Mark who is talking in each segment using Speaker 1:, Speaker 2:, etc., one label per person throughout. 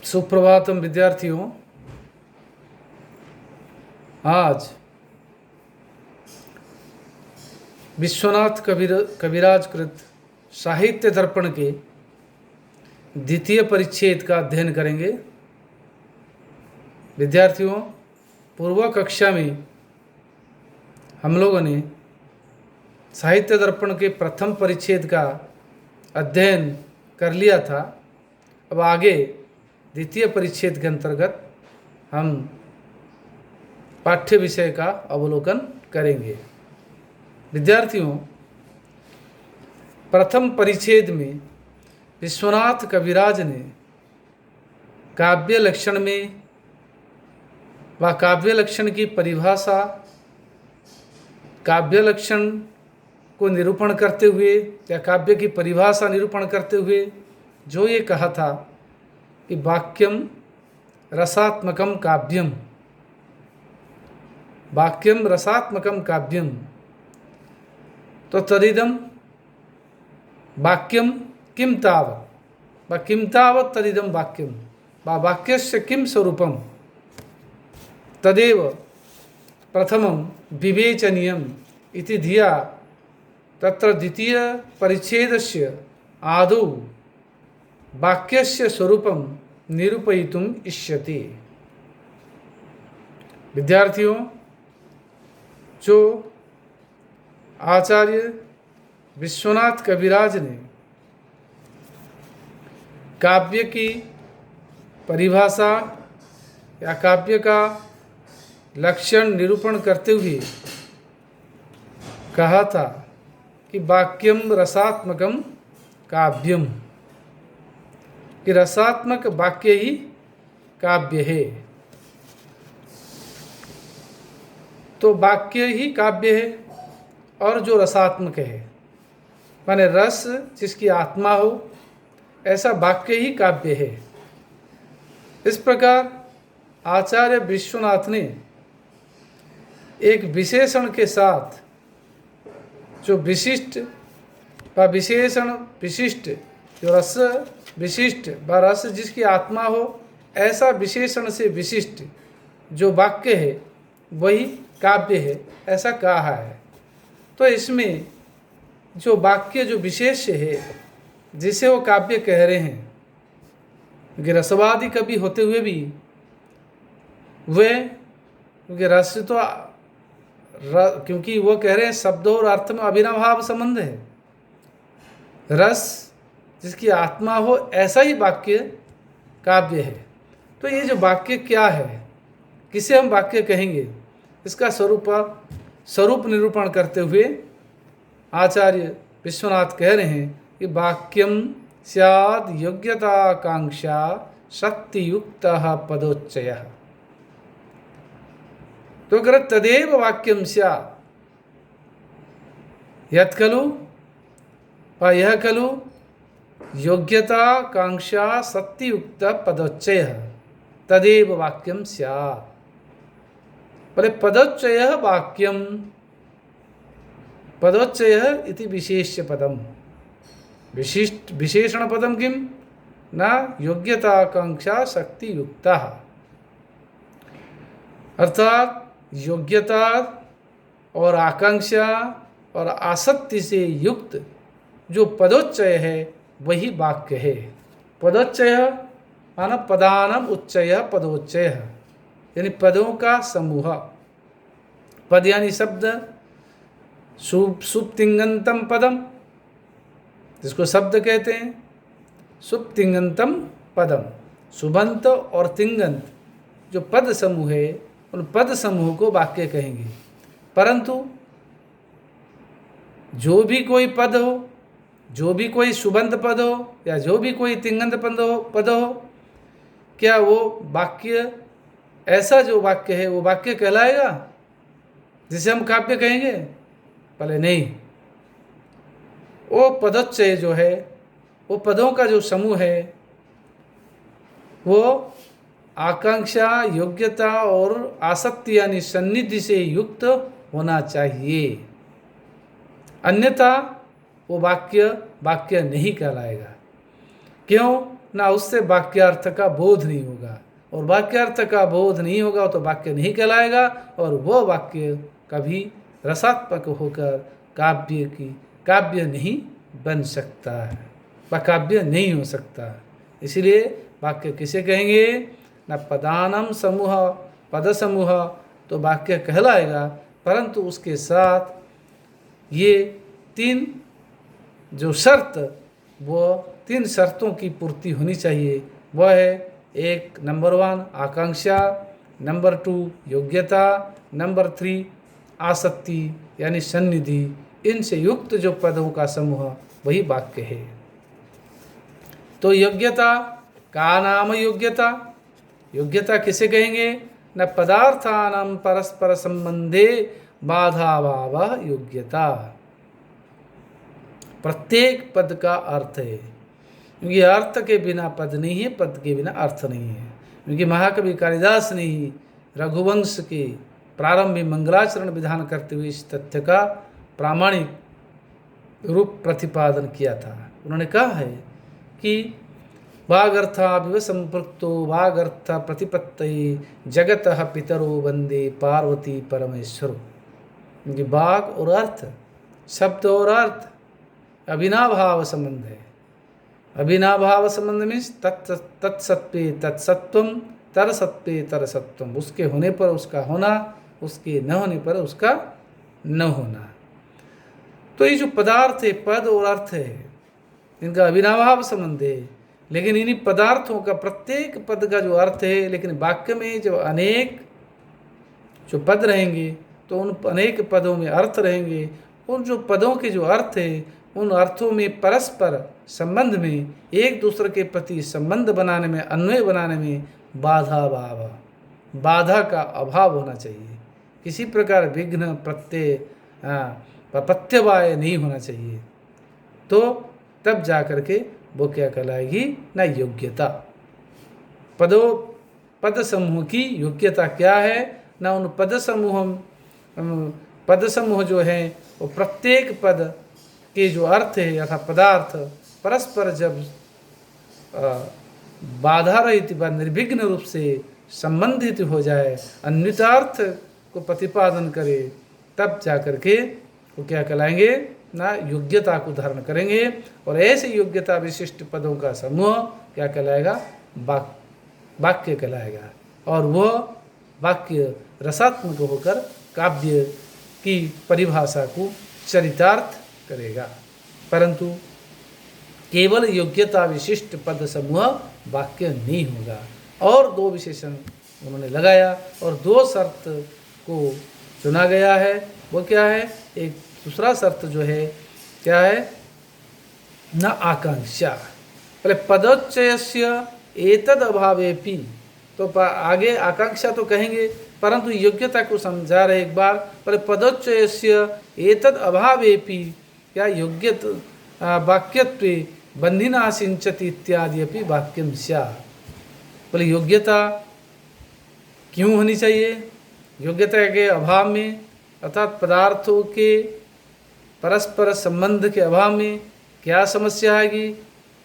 Speaker 1: सुप्रभातम विद्यार्थियों। आज विश्वनाथ कविराज कृत साहित्य दर्पण के द्वितीय परिच्छेद का अध्ययन करेंगे। विद्यार्थियों, पूर्व कक्षा में हम लोगों ने साहित्य दर्पण के प्रथम परिच्छेद का अध्ययन कर लिया था। अब आगे द्वितीय परिच्छेद के अंतर्गत हम पाठ्य विषय का अवलोकन करेंगे। विद्यार्थियों, प्रथम परिच्छेद में विश्वनाथ कविराज ने काव्य लक्षण में व काव्य लक्षण की परिभाषा, काव्य लक्षण को निरूपण करते हुए या काव्य की परिभाषा निरूपण करते हुए जो ये कहा था कि वाक्यम रसात्मकम काव्यम, वाक्यम रसात्मकम काव्यम, तो तदिदम वाक्यम किम तावत् व किम तावत् तदिदम वाक्यम व वाक्यस्य किम स्वरूपम तदेव प्रथमं विवेचनीयम् इति धिया तत्र द्वितीय परिच्छेदस्य आदौ वाक्यस्य स्वरूपं निरूपयितुम् इष्यते। विद्यार्थियों, जो आचार्य विश्वनाथ कविराज ने काव्य की परिभाषा या काव्य का लक्षण निरूपण करते हुए कहा था कि वाक्यम रसात्मकम काव्यम, कि रसात्मक वाक्य ही काव्य है। तो वाक्य ही काव्य है और जो रसात्मक है, माने रस जिसकी आत्मा हो, ऐसा वाक्य ही काव्य है। इस प्रकार आचार्य विश्वनाथ ने एक विशेषण के साथ जो विशिष्ट व विशेषण विशिष्ट, जो रस विशिष्ट व रस जिसकी आत्मा हो, ऐसा विशेषण से विशिष्ट जो वाक्य है वही काव्य है, ऐसा कहा है। तो इसमें जो वाक्य जो विशेष है जिसे वो काव्य कह रहे हैं, क्योंकि रसवादी कवि होते हुए भी वे, क्योंकि रस तो क्योंकि वो कह रहे हैं शब्दों और अर्थ में अविनाभाव संबंध है, रस जिसकी आत्मा हो ऐसा ही वाक्य काव्य है। तो ये जो वाक्य क्या है, किसे हम वाक्य कहेंगे, इसका स्वरूप निरूपण करते हुए आचार्य विश्वनाथ कह रहे हैं कि वाक्यम स्याद योग्यताकांक्षा शक्तियुक्तः पदोच्चयः। तो अगर तदेव वाक्यम स्यात्, यत् खलु व यह खलु योग्यताकांक्षा शक्तियुक्त पदोच्चयः तदेव वाक्यम स्यात्। पहले पदोच्चयः वाक्यम, पदोच्चयः इति विशेष्य पदम, विशिष्ट विशेषण पदम किम न योग्यताकांक्षा शक्तियुक्तः, अर्थात योग्यता और आकांक्षा और आसक्ति से युक्त जो पदोच्चय है वही वाक्य है। पदोच्चय माना पदानाम उच्चय पदोच्चय, यानी पदों का समूह। पद यानी शब्द, सुप्तिंगंतम पदम जिसको शब्द कहते हैं, सुप्तिंगंतम पदम, सुबंत और तिंगंत जो पद समूह है उन पद समूह को वाक्य कहेंगे। परंतु जो भी कोई पद हो, जो भी कोई सुबंत पद हो या जो भी कोई तिंगंत पद हो, क्या वो वाक्य, ऐसा जो वाक्य है वो वाक्य कहलाएगा जिसे हम काव्य कहेंगे? पहले नहीं। वो पदोच्चय जो है, वो पदों का जो समूह है, वो आकांक्षा, योग्यता और आसक्ति यानी सन्निधि से युक्त होना चाहिए, अन्यथा वो वाक्य नहीं कहलाएगा। क्यों? ना उससे वाक्यार्थ का बोध नहीं होगा, और वाक्यार्थ का बोध नहीं होगा तो वाक्य नहीं कहलाएगा, और वह वाक्य कभी रसात्मक होकर काव्य नहीं बन सकता है, वह काव्य नहीं हो सकता। इसलिए वाक्य किसे कहेंगे? न पदानम समूह, पद समूह तो वाक्य कहलाएगा, परंतु उसके साथ ये 3 जो शर्त, वो 3 शर्तों की पूर्ति होनी चाहिए। वह है 1 नंबर 1 आकांक्षा, नंबर 2 योग्यता, नंबर 3 आसक्ति यानी सन्निधि। इनसे युक्त जो पदों का समूह वही वाक्य है। तो योग्यता का नाम योग्यता, योग्यता किसे कहेंगे? न पदार्थानां परस्पर संबंधे बाधाभाव योग्यता। प्रत्येक पद का अर्थ है, क्योंकि अर्थ के बिना पद नहीं है, पद के बिना अर्थ नहीं है। क्योंकि महाकवि कालिदास ने ही रघुवंश के प्रारंभ में मंगलाचरण विधान करते हुए इस तथ्य का प्रामाणिक रूप प्रतिपादन किया था। उन्होंने कहा है कि वागर्था संपृक्तो वागर्थ प्रतिपत्तये जगतः पितरो वंदे पार्वती परमेश्वरो। क्योंकि वाग और अर्थ, शब्द और अर्थ अविनाभाव संबंध है। अविनाभाव संबंध में तत्सत्वे तत्सत्वम, तरसत्वे तरसत्वम। उसके होने पर उसका होना, उसके न होने पर उसका न होना। तो ये जो पदार्थ है, पद और अर्थ है, इनका अविनाभाव संबंध है। लेकिन इन्हीं पदार्थों का प्रत्येक पद का जो अर्थ है, लेकिन वाक्य में जो अनेक जो पद रहेंगे तो उन अनेक पदों में अर्थ रहेंगे। उन जो पदों के जो अर्थ है, उन अर्थों में परस्पर संबंध में, एक दूसरे के प्रति संबंध बनाने में, अन्वय बनाने में बाधा का अभाव होना चाहिए। किसी प्रकार विघ्न प्रत्यवाय नहीं होना चाहिए। तो तब जा करके वो क्या कहलाएगी? ना योग्यता। पद समूह की योग्यता क्या है? ना उन पद समूह जो है वो प्रत्येक पद के जो अर्थ है अर्थात पदार्थ परस्पर जब बाधा रहित व निर्विघ्न रूप से संबंधित हो जाए, अन्वितार्थ को प्रतिपादन करे, तब जा करके वो क्या कहलाएंगे? ना योग्यता को धारण करेंगे। और ऐसे योग्यता विशिष्ट पदों का समूह क्या कहलाएगा? वाक्य कहलाएगा। और वह वाक्य रसात्मक होकर काव्य की परिभाषा को चरितार्थ करेगा। परंतु केवल योग्यता विशिष्ट पद समूह वाक्य नहीं होगा। और 2 विशेषण उन्होंने लगाया और 2 शर्त को चुना गया है। वो क्या है? एक दूसरा शर्त जो है क्या है? न आकांक्षा। पहले पदोच्चयस्य एतद अभावेपि, तो आगे आकांक्षा तो कहेंगे, परंतु योग्यता को समझा रहे एक बार। पहले पदोच्चयस्य एतद अभावेपि, क्या योग्यता वाक्यत्वे बंधिना सिंचति इत्यादि अपि वाक्यम स्यात्। बोले योग्यता क्यों होनी चाहिए? योग्यता के अभाव में अर्थात पदार्थों के परस्पर संबंध के अभाव में क्या समस्या आएगी,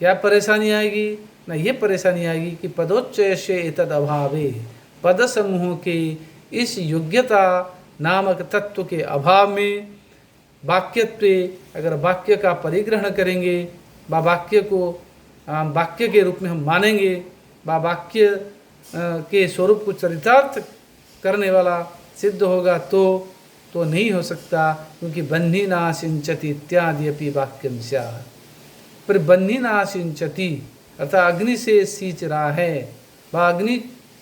Speaker 1: क्या परेशानी आएगी? ना ये परेशानी आएगी कि पदोच्चय से एतद अभावे, पद समूह के इस योग्यता नामक तत्व के अभाव में वाक्यत्वे, अगर वाक्य का परिग्रहण करेंगे व वाक्य को वाक्य के रूप में हम मानेंगे व वाक्य के स्वरूप को चरितार्थ करने वाला सिद्ध होगा तो नहीं हो सकता, क्योंकि बन्ही ना सिंचति इत्यादि अपि वाक्यम स्यात्। पर बन्ही ना सिंचति अर्थात अग्नि से सींच रहा है, वह अग्नि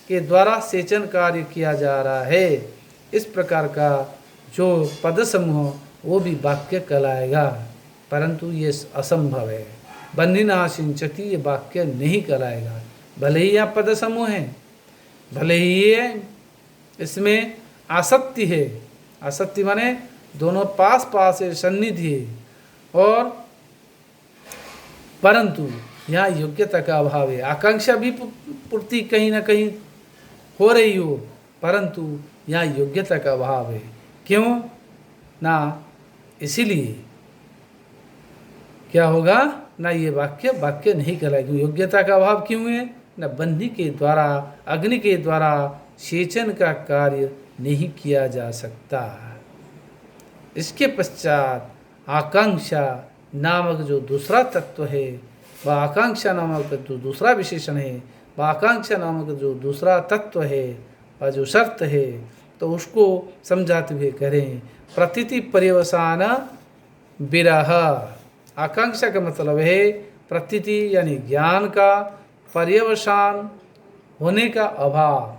Speaker 1: के द्वारा सेचन कार्य किया जा रहा है। इस प्रकार का जो पद समूह वो भी वाक्य कहलाएगा, परंतु ये असंभव है। बन्ही ना सिंचति ये वाक्य नहीं कहलाएगा। भले ही यहाँ पद समूह है, भले ही ये इसमें आसक्ति है, आसक्ति माने दोनों पास पास है, सन्निधि है, और परंतु यहाँ योग्यता का अभाव है। आकांक्षा भी पूर्ति कहीं ना कहीं हो रही हो, परंतु यहाँ योग्यता का अभाव है। क्यों ना? इसीलिए क्या होगा न ये वाक्य वाक्य नहीं कहलाएगी। योग्यता का अभाव क्यों है? न बन्ही के द्वारा, अग्नि के द्वारा सेचन का कार्य नहीं किया जा सकता। इसके पश्चात आकांक्षा नामक जो दूसरा तत्व है, वह आकांक्षा नामक जो दूसरा विशेषण है, वह आकांक्षा नामक जो दूसरा तत्व है, वह जो शर्त है, तो उसको समझाते हुए करें प्रतीति पर्यवसान विरह। आकांक्षा का मतलब है प्रतीति यानी ज्ञान का, पर्यवसान होने का अभाव,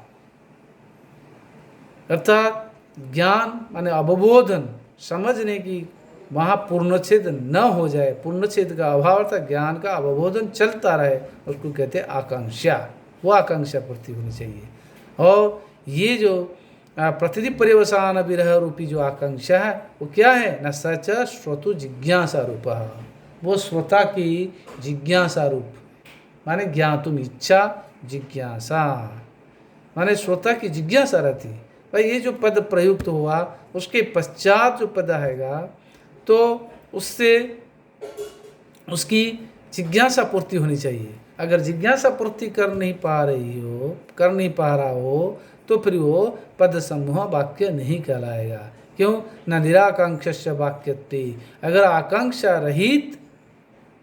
Speaker 1: अर्थात ज्ञान माने अवबोधन, समझने की वहाँ पूर्णच्छेद न हो जाए, पूर्णच्छेद का अभाव अर्थात ज्ञान का अवबोधन चलता रहे, उसको कहते हैं आकांक्षा। वो आकांक्षा पूर्ति होनी चाहिए। और ये जो प्रतिदि पर्यवसान विरह रूपी जो आकांक्षा है वो क्या है? न सच श्रोतु जिज्ञासा रूप, वो श्रोता की जिज्ञासा रूप, माने ज्ञातुम इच्छा, जिज्ञासा माने श्रोता की जिज्ञासा रहती। भाई ये जो पद प्रयुक्त हुआ उसके पश्चात जो पद आएगा तो उससे उसकी जिज्ञासा पूर्ति होनी चाहिए। अगर जिज्ञासा पूर्ति कर नहीं पा रहा हो तो फिर वो पद समूह वाक्य नहीं कहलाएगा। क्यों? न निराकांक्षस्य वाक्यत्वे, अगर आकांक्षा रहित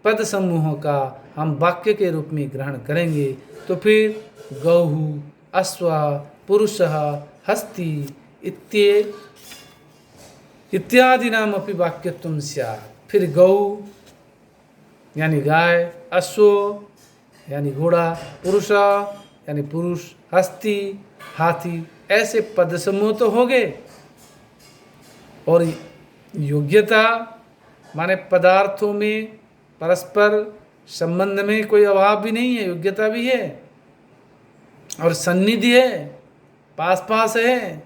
Speaker 1: पद समूहों का हम वाक्य के रूप में ग्रहण करेंगे तो फिर गौः, अश्व, पुरुषः, हस्ती इत्यादि नाम अपनी वाक्यत्वं स्यात्। फिर गौ यानी गाय, अश्व यानी घोड़ा, पुरुष यानी पुरुष, हस्ती हाथी, ऐसे पद समूह तो हो गए। और योग्यता माने पदार्थों में परस्पर संबंध में कोई अभाव भी नहीं है, योग्यता भी है और सन्निधि है, पास पास है,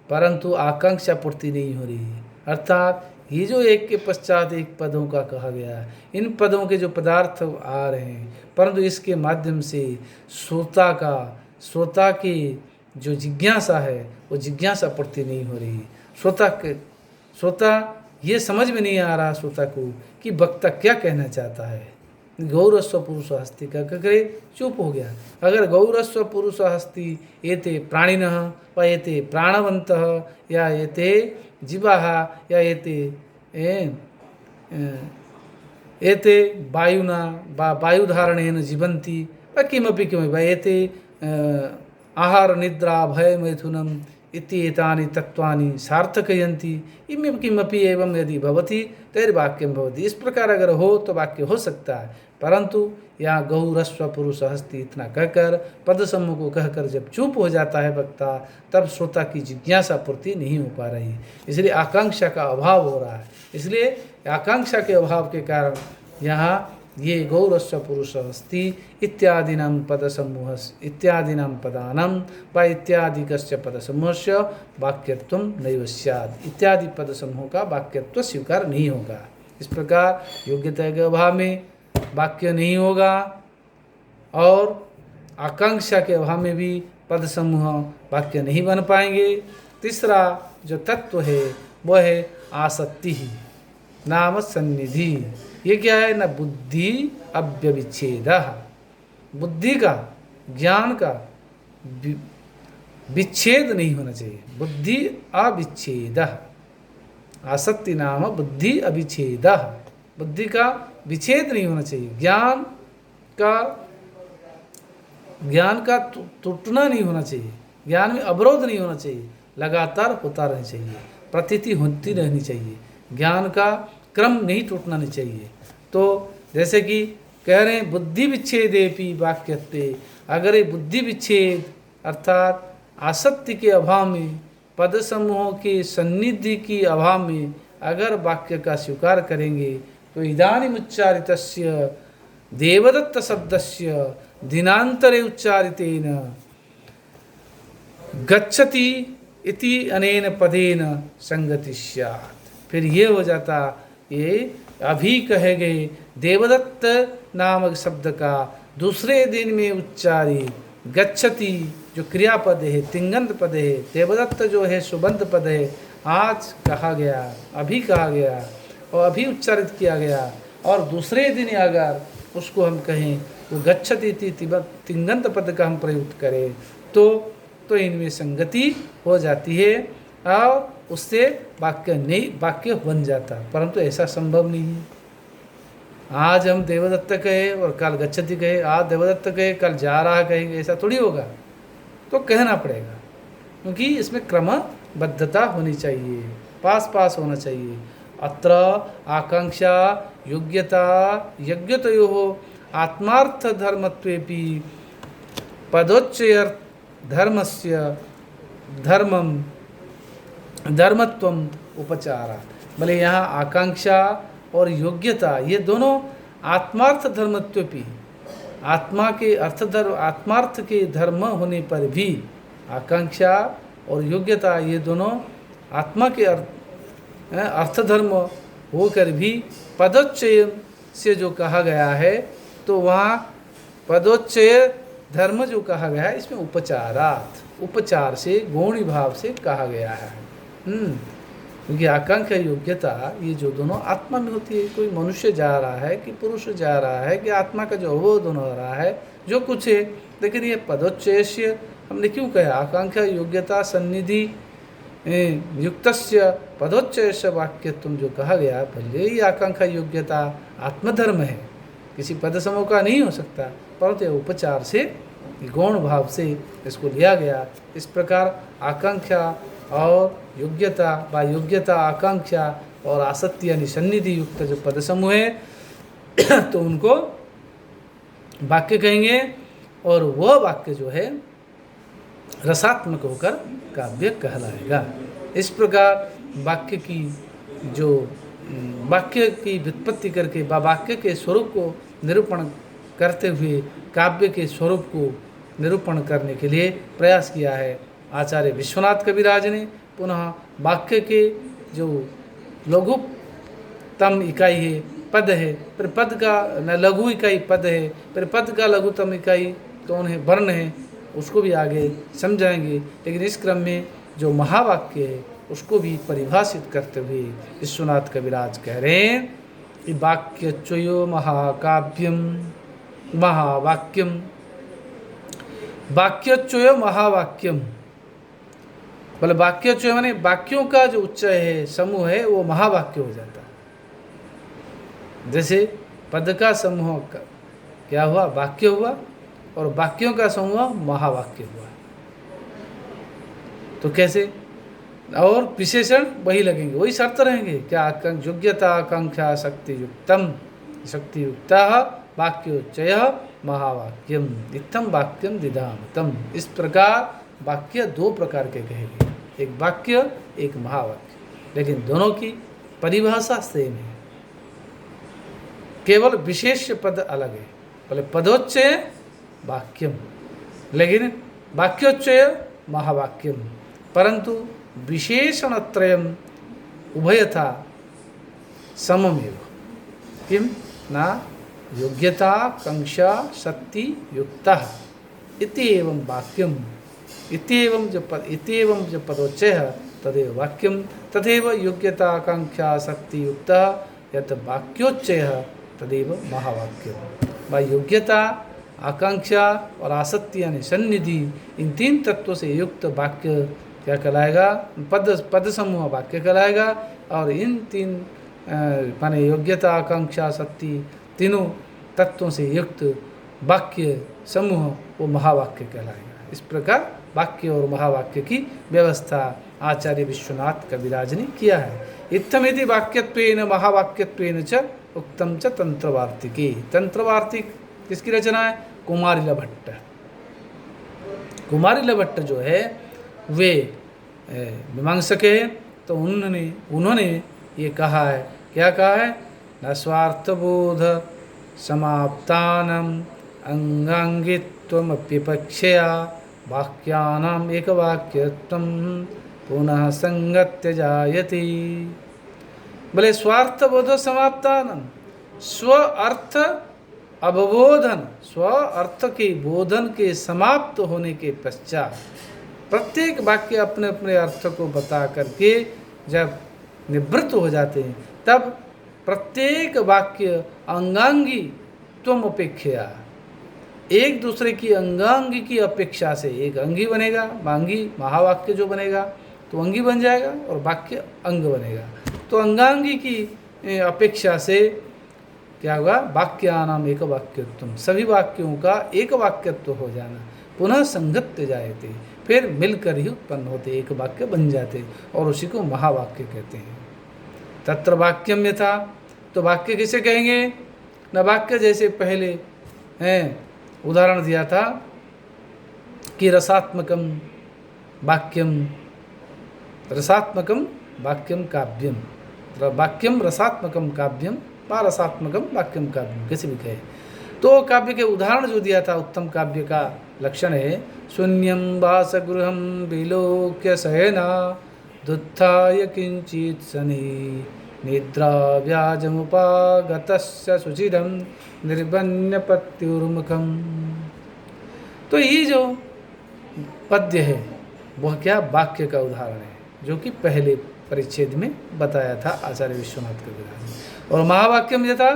Speaker 1: परंतु आकांक्षा पूर्ति नहीं हो रही है। अर्थात ये जो एक के पश्चात एक पदों का कहा गया है, इन पदों के जो पदार्थ आ रहे हैं, परंतु इसके माध्यम से श्रोता की जो जिज्ञासा है वो जिज्ञासा पूर्ति नहीं हो रही। श्रोता ये समझ में नहीं आ रहा श्रोता को कि वक्ता क्या कहना चाहता है। गौरस्व पुरुष हस्ती का करे चुप हो गया। अगर गौरस्व पुरुष हस्ती एते प्राणिनः व एते प्राणवन्तः या एते जीवाः या एते वायुना वायुधारणेन जीवन्ति व किमपि व एते आहार निद्रा भय मैथुनम इत्येतानि तत्वानि सार्थकयन्ति इमं किमपि एवं यदि भवति तैर्वाक्यं भवति। इस प्रकार अगर हो तो वाक्य हो सकता है, परंतु यहाँ गौरस्व पुरुष हस्ती इतना कहकर पद समूह को कहकर जब चुप हो जाता है वक्ता, तब श्रोता की जिज्ञासा पूर्ति नहीं हो पा रही, इसलिए आकांक्षा का अभाव हो रहा है। इसलिए आकांक्षा के अभाव के कारण यहाँ ये गौरस्व पुरुष हस्ती इत्यादीनां पद समूह इत्यादीनां पदानां व इत्यादि कस्य पद समूहस्य वाक्यत्वं नैव स्यात्। इत्यादि पद समूह का वाक्यत्व स्वीकार नहीं होगा। इस प्रकार योग्यता के अभाव में वाक्य नहीं होगा और आकांक्षा के अभाव में भी पद समूह वाक्य नहीं बन पाएंगे। तीसरा जो तत्व है वह है आसक्ति ही नाम सन्निधि। ये क्या है? न बुद्धि अव्यविच्छेद, बुद्धि का ज्ञान का विच्छेद नहीं होना चाहिए, बुद्धि अविच्छेद। आसक्ति नाम बुद्धि अविच्छेद, बुद्धि का विच्छेद नहीं होना चाहिए, ज्ञान का टूटना नहीं होना चाहिए, ज्ञान में अवरोध नहीं होना चाहिए, लगातार होता रहना चाहिए, प्रतीति होती रहनी चाहिए, ज्ञान का क्रम नहीं टूटना नहीं चाहिए। तो जैसे कि कह रहे हैं बुद्धि विच्छेदेपि वाक्यत्वे, अगर ये बुद्धि विच्छेद अर्थात आसक्ति के अभाव में, पद समूहों के सन्निधि की अभाव में अगर वाक्य का स्वीकार करेंगे तो इदानीम उच्चारितस्य देवदत्त शब्दस्य दिनांतरे उच्चारितेन गच्छति इति अनेन पदेन संगति स्यात्। फिर ये हो जाता, ये अभी कहे गए देवदत्त नामक शब्द का दूसरे दिन में उच्चारित गच्छति जो क्रियापद है, तिंगंत पद है, देवदत्त जो है सुबंत पद है, आज कहा गया, अभी कहा गया और अभी उच्चारित किया गया, और दूसरे दिन अगर उसको हम कहें वो गच्छति इति तिङन्त पद का हम प्रयुक्त करें तो इनमें संगति हो जाती है और उससे वाक्य बन जाता, परंतु ऐसा संभव नहीं है। आज हम देवदत्त कहे और कल गच्छति कहे, आज देवदत्त कहे कल जा रहा कहेंगे, ऐसा थोड़ी होगा। तो कहना पड़ेगा, क्योंकि इसमें क्रमबद्धता होनी चाहिए, पास होना चाहिए। अत्र आकांक्षा योग्यता यज्ञतयोः आत्मार्थ धर्मत्वेपि पदोच्चय धर्मस्य धर्मत्वम उपचारा। भले यहाँ आकांक्षा और योग्यता ये दोनों आत्मार्थ धर्मत्वेपि, आत्मार्थ के धर्म होने पर भी आकांक्षा और योग्यता ये दोनों आत्मा के अर्थ धर्म होकर भी पदोच्चय से जो कहा गया है, तो वहाँ पदोच्चय धर्म जो कहा गया है इसमें उपचार से गौणी भाव से कहा गया है। क्योंकि आकांक्षा योग्यता ये जो दोनों आत्मा में होती है, कोई मनुष्य जा रहा है कि पुरुष जा रहा है कि आत्मा का जो अवबोध हो रहा है जो कुछ है, लेकिन ये पदोच्चय हमने क्यों कहा? आकांक्षा योग्यता सन्निधि युक्तस्य पदोच्चय वाक्यत्व जो कहा गया, भले ही आकांक्षा योग्यता आत्मधर्म है, किसी पद समूह का नहीं हो सकता, परंतु उपचार से गौण भाव से इसको लिया गया। इस प्रकार आकांक्षा और योग्यता व योग्यता आकांक्षा और आसक्ति यानी सन्निधि युक्त जो पद समूह है तो उनको वाक्य कहेंगे, और वह वाक्य जो है रसात्मक होकर काव्य कहलाएगा। इस प्रकार वाक्य की व्युत्पत्ति करके वाक्य के स्वरूप को निरूपण करते हुए काव्य के स्वरूप को निरूपण करने के लिए प्रयास किया है आचार्य विश्वनाथ कविराज ने। पुनः वाक्य के जो लघुतम इकाई है पद है, फिर पद का लघु इकाई पद है, फिर पद का लघुतम इकाई कौन है? वर्ण है, उसको भी आगे समझाएंगे। लेकिन इस क्रम में जो महावाक्य है उसको भी परिभाषित करते हुए विश्वनाथ कविराज कह रहे हैं कि वाक्यच्वयो महाकाव्यम महावाक्यम, वाक्यच्वयो महावाक्यम। बोले वाक्यच्वय माने वाक्यों का जो उच्चय है, समूह है, वो महावाक्य हो जाता है। जैसे पद का समूह क्या हुआ? वाक्य हुआ, और वाक्यों का समूह महावाक्य हुआ। तो कैसे? और विशेषण वही लगेंगे, वही शर्त रहेंगे क्या? योग्यता आकांक्षा शक्ति युक्ता वाक्योच्चय महावाक्यम इत्थम वाक्यम दिधामतम। इस प्रकार वाक्य दो प्रकार के कहेंगे, एक वाक्य एक महावाक्य, लेकिन दोनों की परिभाषा सेम है, केवल विशेष पद अलग है। बोले पदोच्चय वाक्यम, लेकिन वाक्योच्चय महावाक्यम, परंतु विशेषणत्रयम् उभयथा सममेव। किम ना योग्यता कांक्षा शक्ति युक्ता इति एवं वाक्यम, इत्येवं जो पदोच्चय तदेव वाक्यम, तदेव योग्यता आकांक्षा शक्ति युक्ता यत् वाक्योच्चय तदेव महावाक्यम। भाई योग्यता आकांक्षा और आसक्ति यानी सन्निधि, इन तीन तत्वों से युक्त वाक्य क्या कहलाएगा? पद समूह वाक्य कहलाएगा। और इन तीन माने योग्यता आकांक्षा शक्ति तीनों तत्वों से युक्त वाक्य समूह वो महावाक्य कहलाएगा। इस प्रकार वाक्य और महावाक्य की व्यवस्था आचार्य विश्वनाथ कविराज ने किया है। इत्थमिति वाक्यत्वेन महावाक्यत्वेन च उक्तम च तंत्रवार्तिके। तंत्रवार्तिक किसकी रचना है? कुमारिला भट्ट। कुमारिला भट्ट जो है वे मीमांसक है, तो उन्होंने ये कहा है, क्या कहा है? न स्वार्थबोध समाप्तानम अंगांगित्वमप्यपक्षया वाक्यानाम एकवाक्यत्वं पुनः संगत्य जायते। बोले स्वार्थबोध समाप्तानम, स्व अर्थ अवबोधन, स्व अर्थ के बोधन के समाप्त होने के पश्चात प्रत्येक वाक्य अपने अपने अर्थ को बता करके जब निवृत्त हो जाते हैं, तब प्रत्येक वाक्य अंगांगी त्वम अपेक्षया, एक दूसरे की अंगांगी की अपेक्षा से एक अंगी बनेगा, अंगी महावाक्य जो बनेगा तो अंगी बन जाएगा और वाक्य अंग बनेगा। तो अंगांगी की अपेक्षा से क्या होगा, वाक्यानाम एक वाक्यत्व, सभी वाक्यों का एक वाक्यत्व हो जाना, पुनः संगत्य जायते, फिर मिलकर ही उत्पन्न होते, एक वाक्य बन जाते और उसी को महावाक्य कहते हैं। तत्र वाक्यम यथा, तो वाक्य किसे कहेंगे न, वाक्य जैसे पहले हैं उदाहरण दिया था कि रसात्मकम वाक्यम, रसात्मकम वाक्यम काव्यम, वाक्यम रसात्मकम काव्यम वा रसात्मकम वाक्यम काव्यम, किसी भी कहे। तो काव्य के उदाहरण जो दिया था, उत्तम काव्य का लक्षण है शून्यम वासगृहम विलोक्य शयना दुत्थाय किंचित शनि निद्रा व्याजमुपागतस्य सुचिरम निर्बन्य पत्युर्मुखम। तो ये जो पद्य है वह क्या वाक्य का उदाहरण है, जो कि पहले परिच्छेद में बताया था आचार्य विश्वनाथ कविराज ने। और महावाक्यम यथा,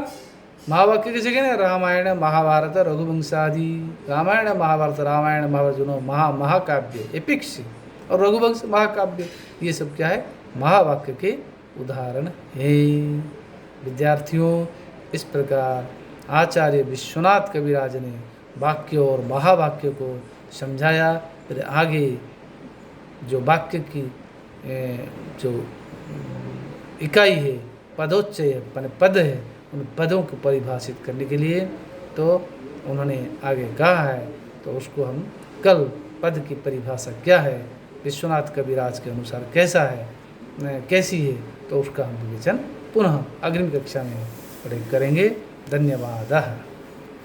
Speaker 1: महावाक्य किसे कहते हैं, रामायण महाभारत रघुवंश आदि, रामायण महाभारत, रामायण महाभारत जो महाकाव्य एपिक्स और रघुवंश महाकाव्य, ये सब क्या है, महावाक्य के उदाहरण है। विद्यार्थियों, इस प्रकार आचार्य विश्वनाथ कविराज ने वाक्य और महावाक्य को समझाया। फिर आगे जो वाक्य की जो इकाई है, पदोच्चय पद है, उन पदों को परिभाषित करने के लिए तो उन्होंने आगे कहा है, तो उसको हम कल पद की परिभाषा क्या है, विश्वनाथ कविराज के अनुसार कैसा है, कैसी है, तो उसका हम विवेचन पुनः अग्रिम कक्षा में करेंगे। धन्यवाद।